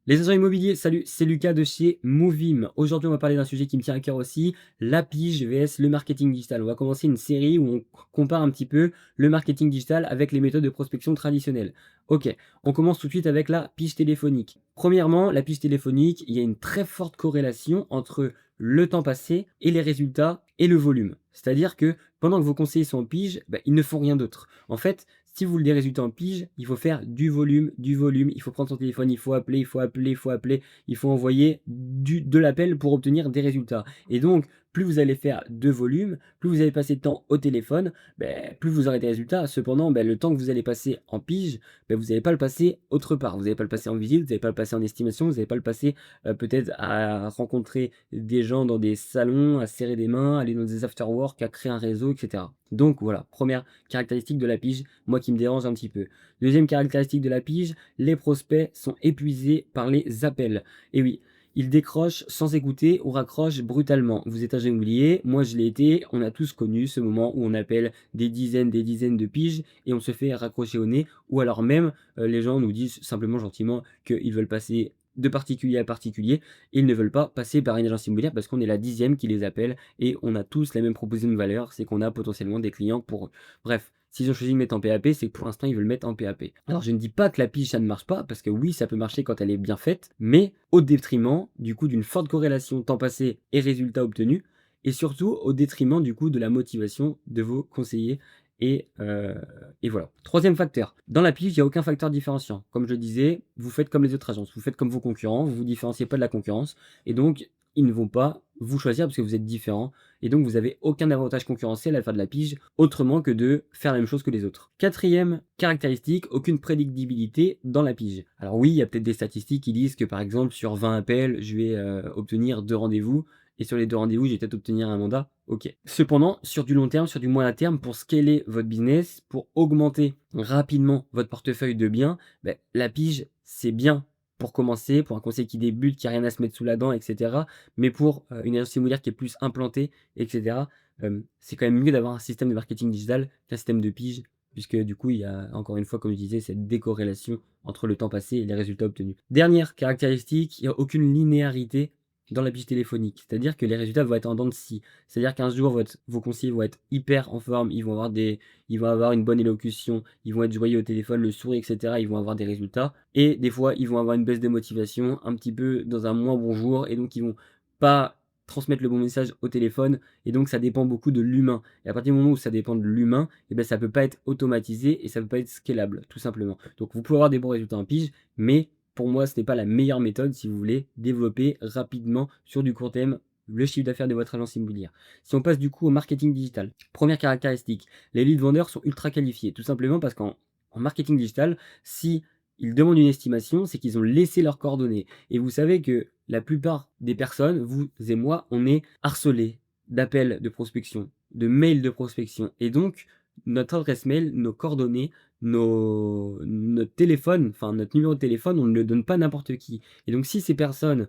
Les agents immobiliers, salut, c'est Lucas de chez Movim. Aujourd'hui, on va parler d'un sujet qui me tient à cœur aussi, la pige vs le marketing digital. On va commencer une série où on compare un petit peu le marketing digital avec les méthodes de prospection traditionnelles. Ok, on commence tout de suite avec la pige téléphonique. Premièrement, la pige téléphonique, il y a une très forte corrélation entre le temps passé et les résultats et le volume. C'est-à-dire que pendant que vos conseillers sont en pige, ils ne font rien d'autre. En fait, si vous voulez des résultats en pige, il faut faire du volume, il faut prendre son téléphone, il faut appeler, il faut envoyer de l'appel pour obtenir des résultats. Et donc, plus vous allez faire de volume, plus vous allez passer de temps au téléphone, plus vous aurez des résultats. Cependant, le temps que vous allez passer en pige, vous n'allez pas le passer autre part. Vous n'allez pas le passer en visite, vous n'allez pas le passer en estimation, vous n'allez pas le passer peut-être à rencontrer des gens dans des salons, à serrer des mains, aller dans des after-work, à créer un réseau, etc. Donc voilà, première caractéristique de la pige, moi qui me dérange un petit peu. Deuxième caractéristique de la pige, les prospects sont épuisés par les appels. Et oui, ils décrochent sans écouter ou raccrochent brutalement. Vous êtes agent immobilier, moi je l'ai été, on a tous connu ce moment où on appelle des dizaines de piges et on se fait raccrocher au nez, ou alors même les gens nous disent simplement gentiment qu'ils veulent passer de particulier à particulier, et ils ne veulent pas passer par une agence immobilière parce qu'on est la 10e qui les appelle et on a tous la même proposition de valeur, c'est qu'on a potentiellement des clients pour eux. Bref, s'ils ont choisi de mettre en PAP, c'est que pour l'instant, ils veulent mettre en PAP. Alors, je ne dis pas que la pige, ça ne marche pas, parce que oui, ça peut marcher quand elle est bien faite, mais au détriment, du coup, d'une forte corrélation temps passé et résultat obtenu, et surtout au détriment, du coup, de la motivation de vos conseillers. Et voilà. Troisième facteur. Dans la pige, il n'y a aucun facteur différenciant. Comme je le disais, vous faites comme les autres agences, vous faites comme vos concurrents, vous ne vous différenciez pas de la concurrence, et donc, ils ne vont pas vous choisir parce que vous êtes différent et donc vous n'avez aucun avantage concurrentiel à faire de la pige autrement que de faire la même chose que les autres. Quatrième caractéristique, aucune prédictibilité dans la pige. Alors oui, il y a peut-être des statistiques qui disent que par exemple sur 20 appels, je vais obtenir 2 rendez-vous et sur les 2 rendez-vous, je vais peut-être obtenir un mandat. Ok. Cependant, sur du long terme, sur du moyen terme, pour scaler votre business, pour augmenter rapidement votre portefeuille de biens, la pige, c'est bien pour commencer, pour un conseiller qui débute, qui a rien à se mettre sous la dent, etc. Mais pour une agence immobilière qui est plus implantée, etc., c'est quand même mieux d'avoir un système de marketing digital qu'un système de pige, puisque du coup, il y a encore une fois, comme je disais, cette décorrélation entre le temps passé et les résultats obtenus. Dernière caractéristique, il n'y a aucune linéarité dans la pige téléphonique, c'est-à-dire que les résultats vont être en dents de scie. C'est-à-dire qu'un jour, vos conseillers vont être hyper en forme, ils vont avoir une bonne élocution, ils vont être joyeux au téléphone, le sourire, etc. Ils vont avoir des résultats. Et des fois, ils vont avoir une baisse de motivation, un petit peu dans un moins bon jour, et donc ils vont pas transmettre le bon message au téléphone, et donc ça dépend beaucoup de l'humain. Et à partir du moment où ça dépend de l'humain, ça peut pas être automatisé et ça peut pas être scalable, tout simplement. Donc vous pouvez avoir des bons résultats en pige, mais pour moi, ce n'est pas la meilleure méthode si vous voulez développer rapidement sur du court terme le chiffre d'affaires de votre agence immobilière. Si on passe du coup au marketing digital, première caractéristique, les leads vendeurs sont ultra qualifiés, tout simplement parce qu'en marketing digital, si ils demandent une estimation, c'est qu'ils ont laissé leurs coordonnées. Et vous savez que la plupart des personnes, vous et moi, on est harcelés d'appels de prospection, de mails de prospection. Et donc, notre adresse mail, nos coordonnées, notre téléphone, enfin notre numéro de téléphone, on ne le donne pas à n'importe qui. Et donc si ces personnes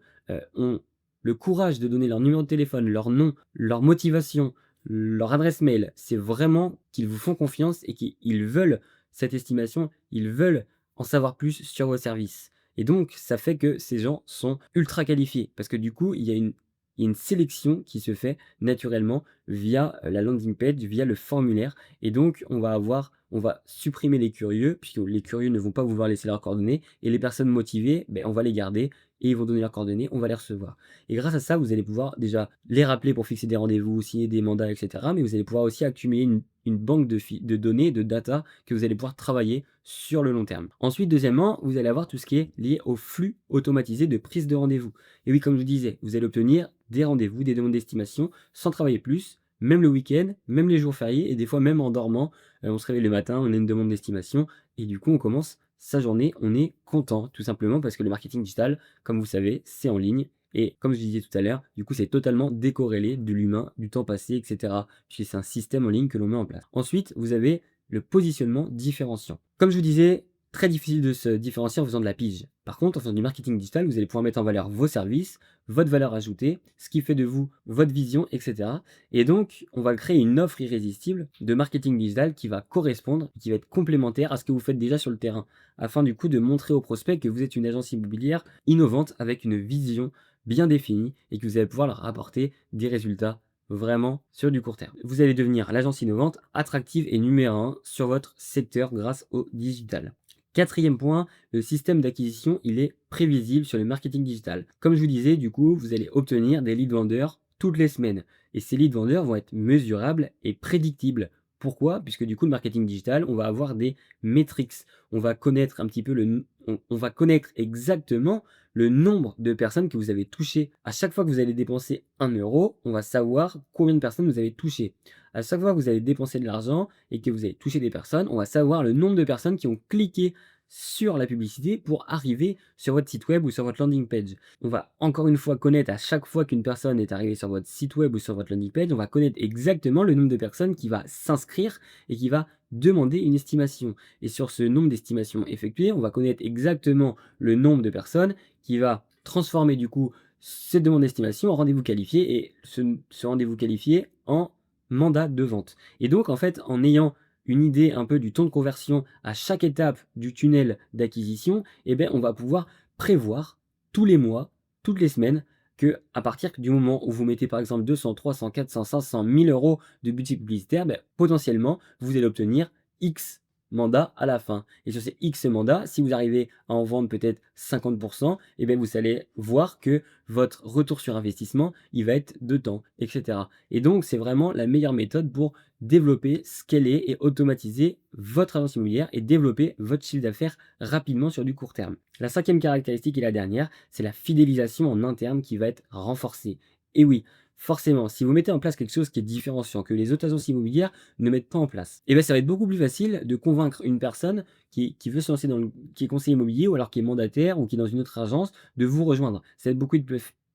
ont le courage de donner leur numéro de téléphone, leur nom, leur motivation, leur adresse mail, c'est vraiment qu'ils vous font confiance et qu'ils veulent cette estimation, ils veulent en savoir plus sur vos services. Et donc ça fait que ces gens sont ultra qualifiés parce que du coup il y a une sélection qui se fait naturellement via la landing page, via le formulaire. Et donc, on va supprimer les curieux, puisque les curieux ne vont pas vouloir laisser leurs coordonnées. Et les personnes motivées, on va les garder et ils vont donner leurs coordonnées, on va les recevoir. Et grâce à ça, vous allez pouvoir déjà les rappeler pour fixer des rendez-vous, signer des mandats, etc. Mais vous allez pouvoir aussi accumuler une banque de données, de data que vous allez pouvoir travailler sur le long terme. Ensuite, deuxièmement, vous allez avoir tout ce qui est lié au flux automatisé de prise de rendez-vous. Et oui, comme je vous disais, vous allez obtenir des rendez-vous, des demandes d'estimation sans travailler plus, même le week-end, même les jours fériés et des fois même en dormant. On se réveille le matin, on a une demande d'estimation et du coup on commence sa journée, on est content tout simplement parce que le marketing digital, comme vous savez, c'est en ligne. Et comme je disais tout à l'heure, du coup c'est totalement décorrélé de l'humain, du temps passé, etc. Puisque c'est un système en ligne que l'on met en place. Ensuite, vous avez le positionnement différenciant. Comme je vous disais, Très difficile de se différencier en faisant de la pige. Par contre, en faisant du marketing digital, vous allez pouvoir mettre en valeur vos services, votre valeur ajoutée, ce qui fait de vous votre vision, etc. Et donc, on va créer une offre irrésistible de marketing digital qui va correspondre, qui va être complémentaire à ce que vous faites déjà sur le terrain, afin du coup de montrer aux prospects que vous êtes une agence immobilière innovante avec une vision bien définie et que vous allez pouvoir leur apporter des résultats vraiment sur du court terme. Vous allez devenir l'agence innovante, attractive et numéro un sur votre secteur grâce au digital. Quatrième point, le système d'acquisition, il est prévisible sur le marketing digital. Comme je vous disais, du coup, vous allez obtenir des leads vendeurs toutes les semaines. Et ces leads vendeurs vont être mesurables et prédictibles. Pourquoi? Puisque du coup, le marketing digital, on va avoir des métriques. On va connaître un petit peu on va connaître exactement le nombre de personnes que vous avez touchées. À chaque fois que vous allez dépenser 1 euro, on va savoir combien de personnes vous avez touchées. À chaque fois que vous allez dépenser de l'argent et que vous allez toucher des personnes, on va savoir le nombre de personnes qui ont cliqué sur la publicité pour arriver sur votre site web ou sur votre landing page. On va encore une fois connaître à chaque fois qu'une personne est arrivée sur votre site web ou sur votre landing page, on va connaître exactement le nombre de personnes qui va s'inscrire et qui va demander une estimation. Et sur ce nombre d'estimations effectuées, on va connaître exactement le nombre de personnes qui va transformer du coup cette demande d'estimation en rendez-vous qualifié et ce rendez-vous qualifié en mandat de vente. Et donc en fait, en ayant une idée un peu du temps de conversion à chaque étape du tunnel d'acquisition, eh ben, on va pouvoir prévoir tous les mois, toutes les semaines, que à partir du moment où vous mettez par exemple 200, 300, 400, 500, 1000 euros de budget publicitaire, ben, potentiellement, vous allez obtenir X mandats à la fin. Et sur ces X mandats, si vous arrivez à en vendre peut-être 50%, eh bien, vous allez voir que votre retour sur investissement, il va être de temps, etc. Et donc, c'est vraiment la meilleure méthode pour développer, scaler et automatiser votre agence immobilière et développer votre chiffre d'affaires rapidement sur du court terme. La cinquième caractéristique et la dernière, c'est la fidélisation en interne qui va être renforcée. Et oui, forcément, si vous mettez en place quelque chose qui est différenciant, que les autres agences immobilières ne mettent pas en place, et bien ça va être beaucoup plus facile de convaincre une personne qui veut se lancer qui est conseiller immobilier ou alors qui est mandataire ou qui est dans une autre agence de vous rejoindre. Ça va être beaucoup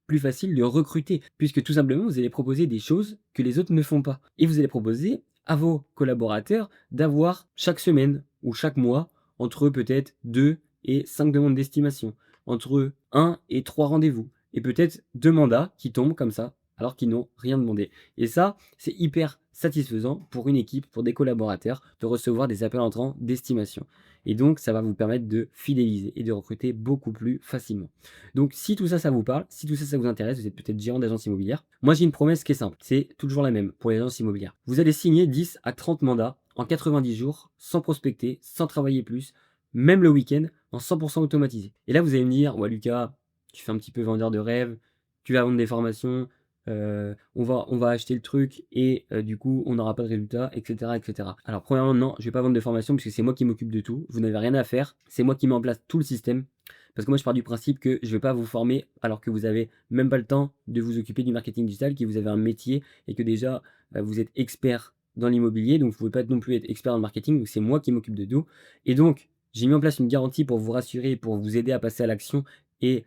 plus facile de recruter, puisque tout simplement, vous allez proposer des choses que les autres ne font pas. Et vous allez proposer à vos collaborateurs d'avoir chaque semaine ou chaque mois, entre peut-être 2 et 5 demandes d'estimation, entre 1 et 3 rendez-vous, et peut-être 2 mandats qui tombent comme ça, alors qu'ils n'ont rien demandé. Et ça, c'est hyper satisfaisant pour une équipe, pour des collaborateurs, de recevoir des appels entrants d'estimation. Et donc, ça va vous permettre de fidéliser et de recruter beaucoup plus facilement. Donc, si tout ça, ça vous parle, si tout ça, ça vous intéresse, vous êtes peut-être gérant d'agence immobilière. Moi, j'ai une promesse qui est simple. C'est toujours la même pour les agences immobilières. Vous allez signer 10 à 30 mandats en 90 jours, sans prospecter, sans travailler plus, même le week-end, en 100% automatisé. Et là, vous allez me dire, ouais, Lucas, tu fais un petit peu vendeur de rêve, tu vas vendre des formations, on va acheter le truc et du coup, on n'aura pas de résultat, etc., etc. Alors, premièrement, non, je vais pas vendre de formation parce que c'est moi qui m'occupe de tout. Vous n'avez rien à faire. C'est moi qui mets en place tout le système. Parce que moi, je pars du principe que je ne vais pas vous former alors que vous avez même pas le temps de vous occuper du marketing digital, que vous avez un métier et que déjà, vous êtes expert dans l'immobilier. Donc, vous ne pouvez pas non plus être expert dans le marketing. Donc, c'est moi qui m'occupe de tout. Et donc, j'ai mis en place une garantie pour vous rassurer, pour vous aider à passer à l'action et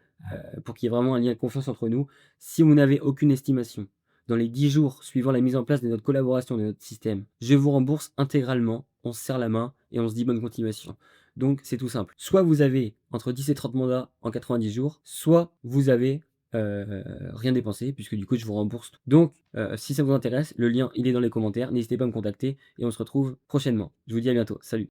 pour qu'il y ait vraiment un lien de confiance entre nous. Si vous n'avez aucune estimation, dans les 10 jours suivant la mise en place de notre collaboration, de notre système, je vous rembourse intégralement, on se serre la main et on se dit bonne continuation. Donc c'est tout simple. Soit vous avez entre 10 et 30 mandats en 90 jours, soit vous avez rien dépensé, puisque du coup je vous rembourse tout. Donc si ça vous intéresse, le lien il est dans les commentaires, n'hésitez pas à me contacter et on se retrouve prochainement. Je vous dis à bientôt, salut.